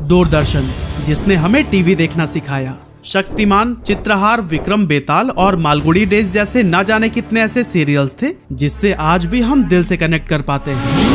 दूरदर्शन, जिसने हमें टीवी देखना सिखाया। शक्तिमान, चित्रहार, विक्रम बेताल और मालगुडी डेज जैसे न जाने कितने ऐसे सीरियल्स थे जिससे आज भी हम दिल से कनेक्ट कर पाते हैं।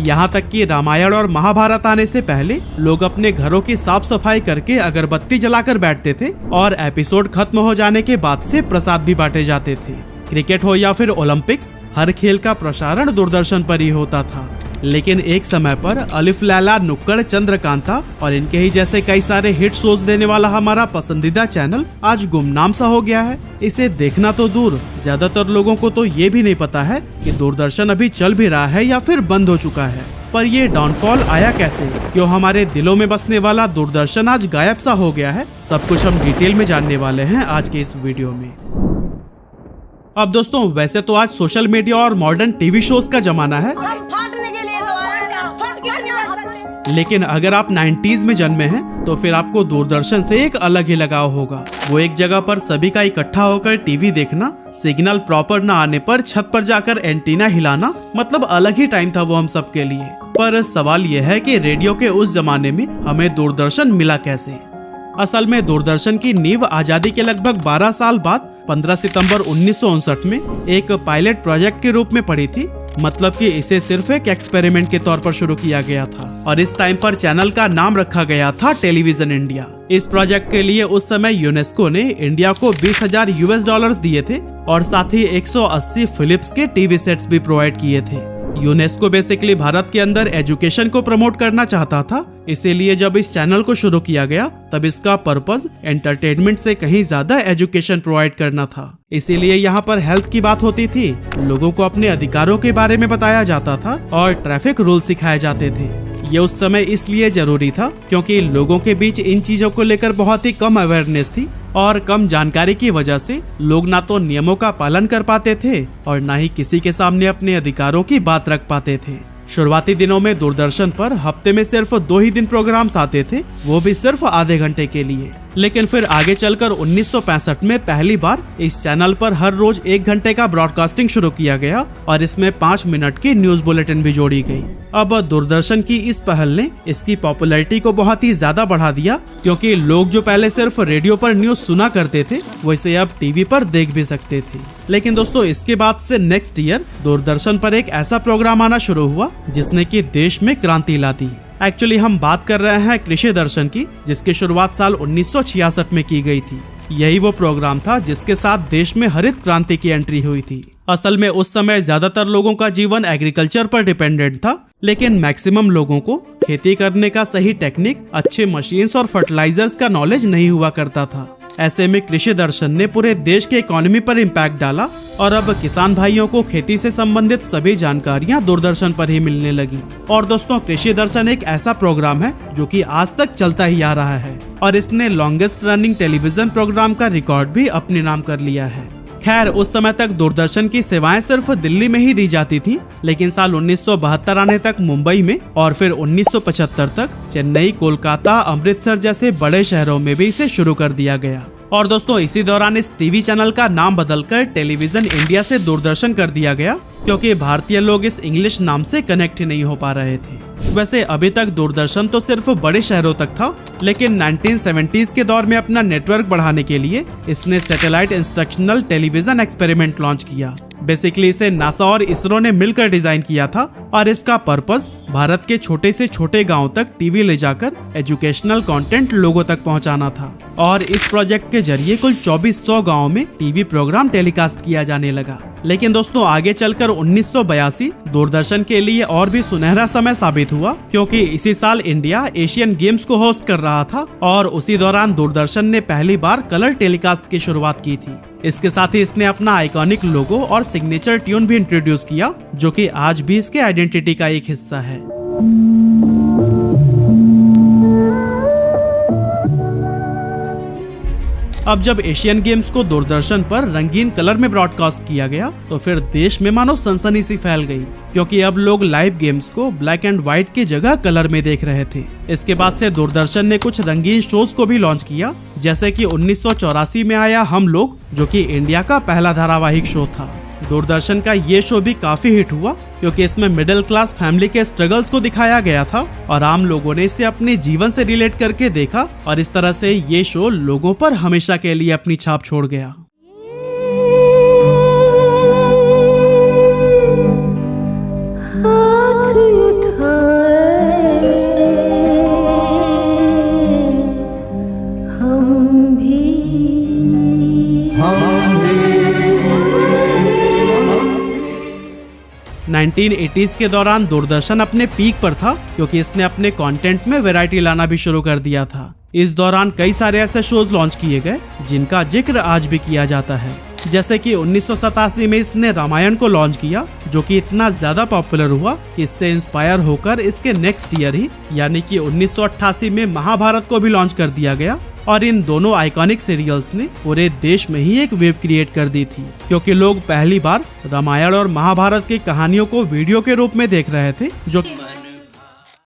यहाँ तक कि रामायण और महाभारत आने से पहले लोग अपने घरों की साफ सफाई करके अगरबत्ती जलाकर बैठते थे और एपिसोड खत्म हो जाने के बाद से प्रसाद भी बांटे जाते थे। क्रिकेट हो या फिर ओलंपिक्स, हर खेल का प्रसारण दूरदर्शन पर ही होता था। लेकिन एक समय पर अलिफ लैला, नुक्कड़, चंद्रकांता और इनके ही जैसे कई सारे हिट शोज देने वाला हमारा पसंदीदा चैनल आज गुमनाम सा हो गया है। इसे देखना तो दूर, ज्यादातर लोगों को तो ये भी नहीं पता है कि दूरदर्शन अभी चल भी रहा है या फिर बंद हो चुका है। पर ये डाउनफॉल आया कैसे? क्यों हमारे दिलों में बसने वाला दूरदर्शन आज गायब सा हो गया है? सब कुछ हम डिटेल में जानने वाले हैं आज के इस वीडियो में। अब दोस्तों, वैसे तो आज सोशल मीडिया और मॉडर्न टीवी शोज का जमाना है, लेकिन अगर आप 90s में जन्मे हैं तो फिर आपको दूरदर्शन से एक अलग ही लगाव होगा। वो एक जगह पर सभी का इकट्ठा होकर टीवी देखना, सिग्नल प्रॉपर न आने पर छत पर जाकर एंटीना हिलाना, मतलब अलग ही टाइम था वो हम सब के लिए। पर सवाल ये है कि रेडियो के उस जमाने में हमें दूरदर्शन मिला कैसे? असल में दूरदर्शन की नींव आजादी के लगभग 12 साल बाद 15 सितंबर 1959 में एक पायलट प्रोजेक्ट के रूप में पड़ी थी। मतलब कि इसे सिर्फ एक एक्सपेरिमेंट के तौर पर शुरू किया गया था और इस टाइम पर चैनल का नाम रखा गया था टेलीविजन इंडिया। इस प्रोजेक्ट के लिए उस समय यूनेस्को ने इंडिया को $20,000 दिए थे और साथ ही 180 फिलिप्स के टीवी सेट्स भी प्रोवाइड किए थे। यूनेस्को बेसिकली भारत के अंदर एजुकेशन को प्रमोट करना चाहता था, इसीलिए जब इस चैनल को शुरू किया गया तब इसका पर्पस एंटरटेनमेंट से कहीं ज्यादा एजुकेशन प्रोवाइड करना था। इसीलिए यहाँ पर हेल्थ की बात होती थी, लोगों को अपने अधिकारों के बारे में बताया जाता था और ट्रैफिक रूल सिखाए जाते थे। ये उस समय इसलिए जरूरी था क्योंकि लोगों के बीच इन चीजों को लेकर बहुत ही कम अवेयरनेस थी और कम जानकारी की वजह से लोग ना तो नियमों का पालन कर पाते थे और ना ही किसी के सामने अपने अधिकारों की बात रख पाते थे। शुरुआती दिनों में दूरदर्शन पर हफ्ते में सिर्फ 2 ही दिन प्रोग्राम्स आते थे, वो भी सिर्फ आधे घंटे के लिए। लेकिन फिर आगे चलकर 1965 में पहली बार इस चैनल पर हर रोज 1 घंटे का ब्रॉडकास्टिंग शुरू किया गया और इसमें 5 मिनट की न्यूज बुलेटिन भी जोड़ी गई। अब दूरदर्शन की इस पहल ने इसकी पॉपुलैरिटी को बहुत ही ज्यादा बढ़ा दिया, क्योंकि लोग जो पहले सिर्फ रेडियो पर न्यूज सुना करते थे वैसे अब टीवी पर देख भी सकते थे। लेकिन दोस्तों, इसके बाद से नेक्स्ट ईयर दूरदर्शन पर एक ऐसा प्रोग्राम आना शुरू हुआ जिसने की देश में क्रांति ला दी। एक्चुअली हम बात कर रहे हैं कृषि दर्शन की, जिसकी शुरुआत साल 1966 में की गई थी। यही वो प्रोग्राम था जिसके साथ देश में हरित क्रांति की एंट्री हुई थी। असल में उस समय ज्यादातर लोगों का जीवन एग्रीकल्चर पर डिपेंडेंट था, लेकिन मैक्सिमम लोगों को खेती करने का सही टेक्निक, अच्छे मशीन्स और फर्टिलाइजर्स का नॉलेज नहीं हुआ करता था। ऐसे में कृषि दर्शन ने पूरे देश के इकोनॉमी पर इम्पैक्ट डाला और अब किसान भाइयों को खेती से संबंधित सभी जानकारियां दूरदर्शन पर ही मिलने लगी। और दोस्तों, कृषि दर्शन एक ऐसा प्रोग्राम है जो कि आज तक चलता ही आ रहा है और इसने लॉन्गेस्ट रनिंग टेलीविजन प्रोग्राम का रिकॉर्ड भी अपने नाम कर लिया है। खैर, उस समय तक दूरदर्शन की सेवाएं सिर्फ दिल्ली में ही दी जाती थी, लेकिन साल 1972 आने तक मुंबई में और फिर 1975 तक चेन्नई, कोलकाता, अमृतसर जैसे बड़े शहरों में भी इसे शुरू कर दिया गया। और दोस्तों, इसी दौरान इस टीवी चैनल का नाम बदलकर टेलीविजन इंडिया से दूरदर्शन कर दिया गया, क्योंकि भारतीय लोग इस इंग्लिश नाम से कनेक्ट ही नहीं हो पा रहे थे। वैसे अभी तक दूरदर्शन तो सिर्फ बड़े शहरों तक था, लेकिन 1970s के दौर में अपना नेटवर्क बढ़ाने के लिए इसने satellite instructional television experiment launch किया। बेसिकली इसे नासा और इसरो ने मिलकर डिजाइन किया था और इसका पर्पस भारत के छोटे से छोटे गांव तक टीवी ले जाकर एजुकेशनल कंटेंट लोगों तक पहुंचाना था। और इस प्रोजेक्ट के जरिए कुल 2400 गाँव में टीवी प्रोग्राम टेलीकास्ट किया जाने लगा। लेकिन दोस्तों, आगे चलकर 1982 दूरदर्शन के लिए और भी सुनहरा समय साबित हुआ, क्योंकि इसी साल इंडिया एशियन गेम्स को होस्ट कर रहा था और उसी दौरान दूरदर्शन ने पहली बार कलर टेलीकास्ट की शुरुआत की थी। इसके साथ ही इसने अपना आइकॉनिक लोगो और सिग्नेचर ट्यून भी इंट्रोड्यूस किया, जो कि आज भी इसके आइडेंटिटी का एक हिस्सा है। अब जब एशियन गेम्स को दूरदर्शन पर रंगीन कलर में ब्रॉडकास्ट किया गया तो फिर देश में मानो सनसनी सी फैल गई, क्योंकि अब लोग लाइव गेम्स को ब्लैक एंड व्हाइट की जगह कलर में देख रहे थे। इसके बाद से दूरदर्शन ने कुछ रंगीन शोज को भी लॉन्च किया, जैसे कि 1984 में आया हम लोग, जो कि इंडिया का पहला धारावाहिक शो था। दूरदर्शन का ये शो भी काफी हिट हुआ क्योंकि इसमें मिडिल क्लास फैमिली के स्ट्रगल्स को दिखाया गया था और आम लोगों ने इसे अपने जीवन से रिलेट करके देखा और इस तरह से ये शो लोगों पर हमेशा के लिए अपनी छाप छोड़ गया। नाइनटीन 1980s के दौरान दूरदर्शन अपने पीक पर था क्योंकि इसने अपने कंटेंट में वैरायटी लाना भी शुरू कर दिया था। इस दौरान कई सारे ऐसे शोज लॉन्च किए गए जिनका जिक्र आज भी किया जाता है, जैसे कि 1987 में इसने रामायण को लॉन्च किया जो कि इतना ज्यादा पॉपुलर हुआ कि इससे इंस्पायर होकर इसके नेक्स्ट ईयर ही यानी कि 1988 में महाभारत को भी लॉन्च कर दिया गया और इन दोनों आइकॉनिक सीरियल्स ने पूरे देश में ही एक वेव क्रिएट कर दी थी क्योंकि लोग पहली बार रामायण और महाभारत की कहानियों को वीडियो के रूप में देख रहे थे। जो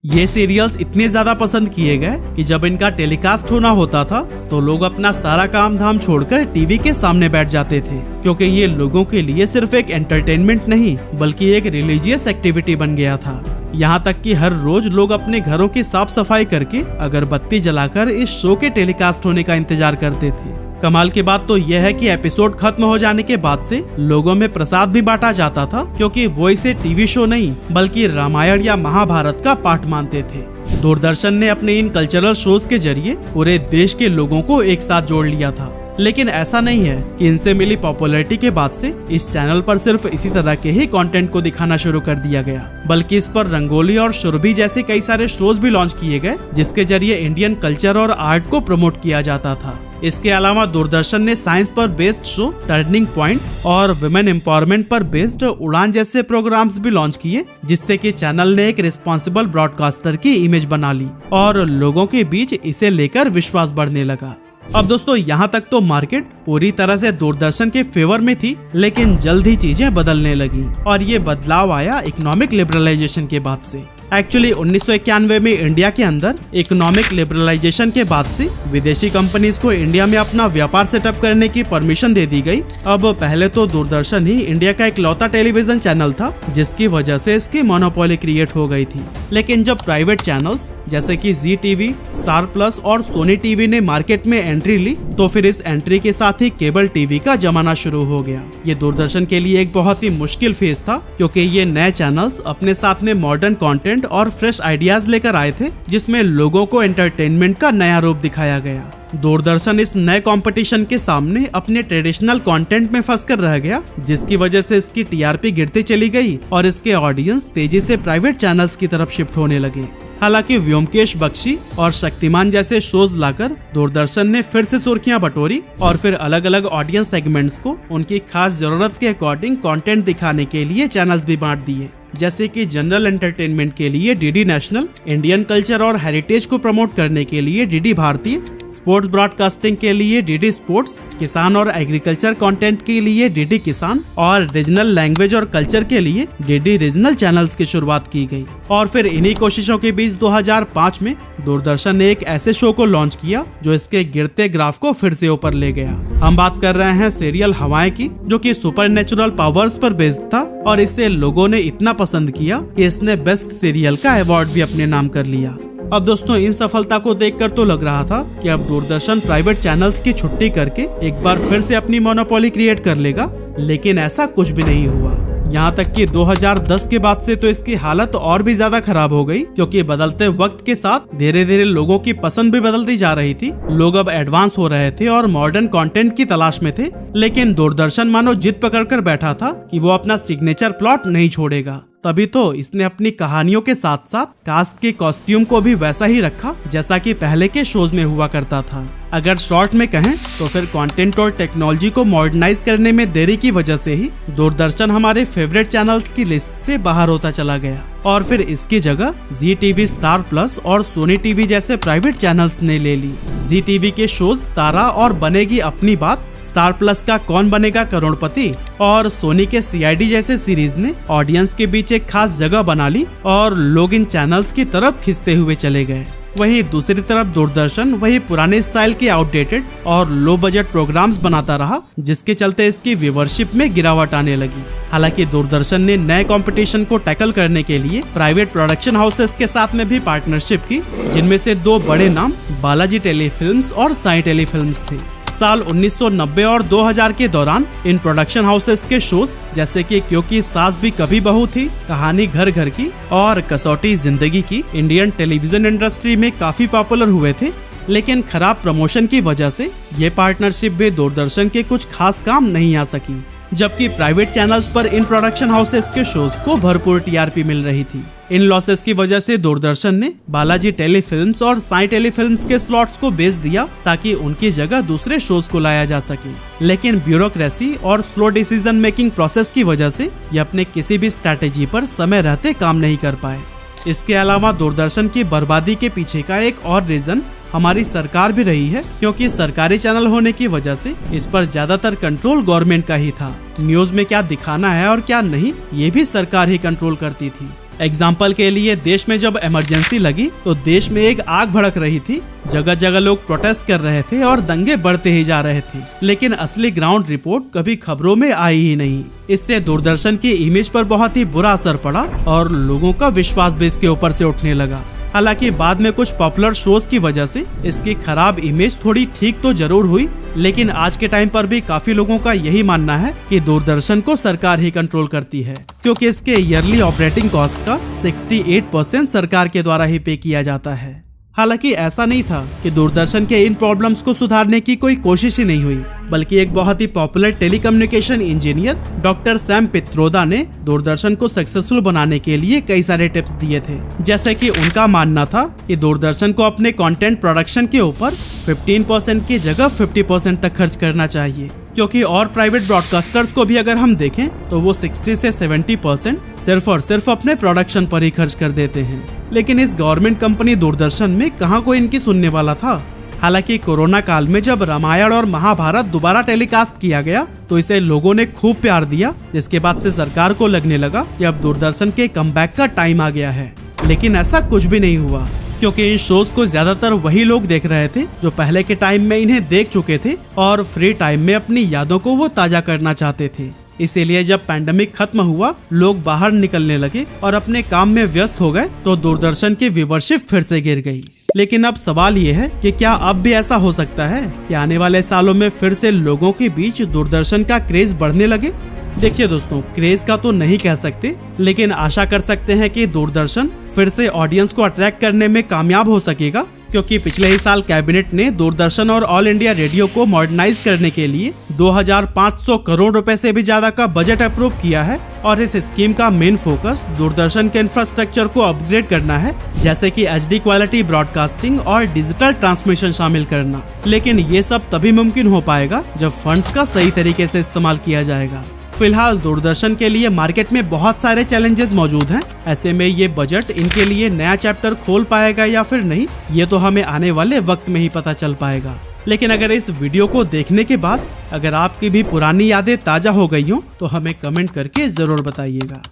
ये सीरियल्स इतने ज्यादा पसंद किए गए कि जब इनका टेलीकास्ट होना होता था तो लोग अपना सारा काम धाम छोड़कर टीवी के सामने बैठ जाते थे क्योंकि ये लोगों के लिए सिर्फ एक एंटरटेनमेंट नहीं बल्कि एक रिलीजियस एक्टिविटी बन गया था। यहाँ तक कि हर रोज लोग अपने घरों की साफ सफाई करके अगरबत्ती जलाकर इस शो के टेलीकास्ट होने का इंतजार करते थे। कमाल की बात तो यह है कि एपिसोड खत्म हो जाने के बाद से लोगों में प्रसाद भी बांटा जाता था क्योंकि वो इसे टीवी शो नहीं बल्कि रामायण या महाभारत का पार्ट मानते थे। दूरदर्शन ने अपने इन कल्चरल शोज के जरिए पूरे देश के लोगों को एक साथ जोड़ लिया था, लेकिन ऐसा नहीं है कि इनसे मिली पॉपुलैरिटी के बाद से इस चैनल पर सिर्फ इसी तरह के ही कंटेंट को दिखाना शुरू कर दिया गया, बल्कि इस पर रंगोली और शुरभी जैसे कई सारे शोज भी लॉन्च किए गए जिसके जरिए इंडियन कल्चर और आर्ट को प्रमोट किया जाता था। इसके अलावा दूरदर्शन ने साइंस पर बेस्ड शो टर्निंग पॉइंट और वुमेन एम्पावरमेंट पर बेस्ड उड़ान जैसे प्रोग्राम्स भी लॉन्च किए जिससे कि चैनल ने एक रिस्पॉन्सिबल ब्रॉडकास्टर की इमेज बना ली और लोगों के बीच इसे लेकर विश्वास बढ़ने लगा। अब दोस्तों यहाँ तक तो मार्केट पूरी तरह से दूरदर्शन के फेवर में थी, लेकिन जल्द ही चीजें बदलने लगी और ये बदलाव आया इकोनॉमिक लिबरलाइजेशन के बाद से। एक्चुअली 1991 में इंडिया के अंदर इकोनॉमिक लिबरलाइजेशन के बाद से विदेशी कंपनीज को इंडिया में अपना व्यापार सेटअप करने की परमिशन दे दी गई। अब पहले तो दूरदर्शन ही इंडिया का इकलौता टेलीविजन चैनल था जिसकी वजह से इसकी मोनोपोली क्रिएट हो गई थी, लेकिन जब प्राइवेट चैनल्स जैसे कि जी टीवी, स्टार प्लस और सोनी टीवी ने मार्केट में एंट्री ली तो फिर इस एंट्री के साथ ही केबल टीवी का जमाना शुरू हो गया। ये दूरदर्शन के लिए एक बहुत ही मुश्किल फेज था क्योंकि ये नए चैनल्स अपने साथ में मॉडर्न कंटेंट और फ्रेश आइडियाज लेकर आए थे जिसमें लोगों को एंटरटेनमेंट का नया रूप दिखाया गया। दूरदर्शन इस नए कंपटीशन के सामने अपने ट्रेडिशनल कंटेंट में फंसकर रह गया जिसकी वजह से इसकी टीआरपी गिरती चली गई और इसके ऑडियंस तेजी से प्राइवेट चैनल्स की तरफ शिफ्ट होने लगे। हालांकि व्योमकेश बख्शी और शक्तिमान जैसे शोज लाकर दूरदर्शन ने फिर से सुर्खियां बटोरी और फिर अलग अलग ऑडियंस सेगमेंट्स को उनकी खास जरूरत के अकॉर्डिंग कंटेंट दिखाने के लिए चैनल्स भी बांट दिए, जैसे कि जनरल एंटरटेनमेंट के लिए डीडी नेशनल, इंडियन कल्चर और हेरिटेज को प्रमोट करने के लिए डीडी भारतीय, स्पोर्ट्स ब्रॉडकास्टिंग के लिए डीडी स्पोर्ट्स, किसान और एग्रीकल्चर कंटेंट के लिए डीडी किसान और रीजनल लैंग्वेज और कल्चर के लिए डीडी रीजनल चैनल्स की शुरुआत की गई। और फिर इन्हीं कोशिशों के बीच 2005 में दूरदर्शन ने एक ऐसे शो को लॉन्च किया जो इसके गिरते ग्राफ को फिर से ऊपर ले गया। हम बात कर रहे हैं सीरियल हवाएं की, जो कि सुपरनेचुरल पावर्स पर बेस्ड था और इसे लोगों ने इतना पसंद किया कि इसने बेस्ट सीरियल का अवार्ड भी अपने नाम कर लिया। अब दोस्तों इन सफलता को देखकर तो लग रहा था कि अब दूरदर्शन प्राइवेट चैनल्स की छुट्टी करके एक बार फिर से अपनी मोनोपोली क्रिएट कर लेगा, लेकिन ऐसा कुछ भी नहीं हुआ। यहाँ तक कि 2010 के बाद से तो इसकी हालत और भी ज्यादा खराब हो गई क्योंकि बदलते वक्त के साथ धीरे धीरे लोगों की पसंद भी बदलती जा रही थी। लोग अब एडवांस हो रहे थे और मॉडर्न कंटेंट की तलाश में थे, लेकिन दूरदर्शन मानो जिद पकड़कर बैठा था कि वो अपना सिग्नेचर प्लॉट नहीं छोड़ेगा। तभी तो इसने अपनी कहानियों के साथ साथ कास्ट के कॉस्ट्यूम को भी वैसा ही रखा जैसा कि पहले के शोज में हुआ करता था। अगर शॉर्ट में कहें तो फिर कंटेंट और टेक्नोलॉजी को मॉडर्नाइज करने में देरी की वजह से ही दूरदर्शन हमारे फेवरेट चैनल्स की लिस्ट से बाहर होता चला गया और फिर इसकी जगह जी टीवी, स्टार प्लस और सोनी टीवी जैसे प्राइवेट चैनल्स ने ले ली। जी टीवी के शोज तारा और बनेगी अपनी बात, स्टार प्लस का कौन बनेगा करोड़पति और सोनी के सीआईडी जैसे सीरीज ने ऑडियंस के बीच एक खास जगह बना ली और लोग इन चैनल्स की तरफ खिंचते हुए चले गए। वहीं दूसरी तरफ दूरदर्शन वही पुराने स्टाइल के आउटडेटेड और लो बजट प्रोग्राम्स बनाता रहा, जिसके चलते इसकी व्यूवरशिप में गिरावट आने लगी। हालांकि दूरदर्शन ने नए कंपटीशन को टैकल करने के लिए प्राइवेट प्रोडक्शन हाउसेस के साथ में भी पार्टनरशिप की, जिनमें से दो बड़े नाम बालाजी टेलीफिल्म्स और साई टेलीफिल्म्स थे। साल 1990 और 2000 के दौरान इन प्रोडक्शन हाउसेस के शोज जैसे कि क्योंकि सास भी कभी बहू थी, कहानी घर घर की और कसौटी जिंदगी की इंडियन टेलीविजन इंडस्ट्री में काफी पॉपुलर हुए थे। लेकिन खराब प्रमोशन की वजह से ये पार्टनरशिप भी दूरदर्शन के कुछ खास काम नहीं आ सकी, जबकि प्राइवेट चैनल्स पर इन प्रोडक्शन हाउसेस के शोज को भरपूर टीआरपी मिल रही थी। इन लॉसेस की वजह से दूरदर्शन ने बालाजी टेलीफिल्म्स और साई टेलीफिल्म्स के स्लॉट्स को बेच दिया ताकि उनकी जगह दूसरे शोज को लाया जा सके। लेकिन ब्यूरोक्रेसी और स्लो डिसीजन मेकिंग प्रोसेस की वजह से ये अपने किसी भी स्ट्रैटेजी पर समय रहते काम नहीं कर पाए। इसके अलावा दूरदर्शन की बर्बादी के पीछे का एक और रीजन हमारी सरकार भी रही है, क्योंकि सरकारी चैनल होने की वजह से इस पर ज्यादातर कंट्रोल गवर्नमेंट का ही था। न्यूज में क्या दिखाना है और क्या नहीं, ये भी सरकार ही कंट्रोल करती थी। एग्जाम्पल के लिए देश में जब इमरजेंसी लगी तो देश में एक आग भड़क रही थी, जगह जगह लोग प्रोटेस्ट कर रहे थे और दंगे बढ़ते ही जा रहे थे, लेकिन असली ग्राउंड रिपोर्ट कभी खबरों में आई ही नहीं। इससे दूरदर्शन की इमेज पर बहुत ही बुरा असर पड़ा और लोगों का विश्वास भी इसके ऊपर से उठने लगा। हालांकि बाद में कुछ पॉपुलर शोज की वजह से इसकी खराब इमेज थोड़ी ठीक तो जरूर हुई, लेकिन आज के टाइम पर भी काफी लोगों का यही मानना है कि दूरदर्शन को सरकार ही कंट्रोल करती है, क्योंकि इसके ईयरली ऑपरेटिंग कॉस्ट का 68% सरकार के द्वारा ही पे किया जाता है। हालांकि ऐसा नहीं था कि दूरदर्शन के इन प्रॉब्लम्स को सुधारने की कोई कोशिश ही नहीं हुई, बल्कि एक बहुत ही popular telecommunication engineer doctor Sam Pitroda ने दूरदर्शन को सक्सेसफुल बनाने के लिए कई सारे टिप्स दिए थे। जैसे कि उनका मानना था कि दूरदर्शन को अपने कंटेंट प्रोडक्शन के ऊपर 15% की जगह 50% तक खर्च करना चाहिए, क्योंकि और प्राइवेट ब्रॉडकास्टर्स को भी अगर हम देखें तो वो 60 से 70% सिर्फ और सिर्फ अपने प्रोडक्शन पर ही खर्च कर देते हैं। लेकिन इस गवर्नमेंट कंपनी दूरदर्शन में कहाँ कोई इनकी सुनने वाला था। हालांकि कोरोना काल में जब रामायण और महाभारत दोबारा टेलीकास्ट किया गया तो इसे लोगों ने खूब प्यार दिया, जिसके बाद से सरकार को लगने लगा कि अब दूरदर्शन के कमबैक का टाइम आ गया है। लेकिन ऐसा कुछ भी नहीं हुआ, क्योंकि इन शोज को ज्यादातर वही लोग देख रहे थे जो पहले के टाइम में इन्हें देख चुके थे और फ्री टाइम में अपनी यादों को वो ताजा करना चाहते थे। इसीलिए जब पैंडेमिक खत्म हुआ, लोग बाहर निकलने लगे और अपने काम में व्यस्त हो गए तो दूरदर्शन की व्यूवरशिप फिर से गिर गई। लेकिन अब सवाल ये है कि क्या अब भी ऐसा हो सकता है कि आने वाले सालों में फिर से लोगों के बीच दूरदर्शन का क्रेज बढ़ने लगे? देखिए दोस्तों, क्रेज का तो नहीं कह सकते, लेकिन आशा कर सकते हैं कि दूरदर्शन फिर से ऑडियंस को अट्रैक्ट करने में कामयाब हो सकेगा, क्योंकि पिछले ही साल कैबिनेट ने दूरदर्शन और ऑल इंडिया रेडियो को मॉडर्नाइज करने के लिए 2500 करोड़ रुपए से भी ज्यादा का बजट अप्रूव किया है। और इस स्कीम का मेन फोकस दूरदर्शन के इंफ्रास्ट्रक्चर को अपग्रेड करना है, जैसे कि HD क्वालिटी ब्रॉडकास्टिंग और डिजिटल ट्रांसमिशन शामिल करना। लेकिन ये सब तभी मुमकिन हो पाएगा जब फंड्स का सही तरीके से इस्तेमाल किया जाएगा। फिलहाल दूरदर्शन के लिए मार्केट में बहुत सारे चैलेंजेस मौजूद हैं। ऐसे में ये बजट इनके लिए नया चैप्टर खोल पाएगा या फिर नहीं, ये तो हमें आने वाले वक्त में ही पता चल पाएगा। लेकिन अगर इस वीडियो को देखने के बाद अगर आपकी भी पुरानी यादें ताजा हो गई हो तो हमें कमेंट करके जरूर बताइएगा।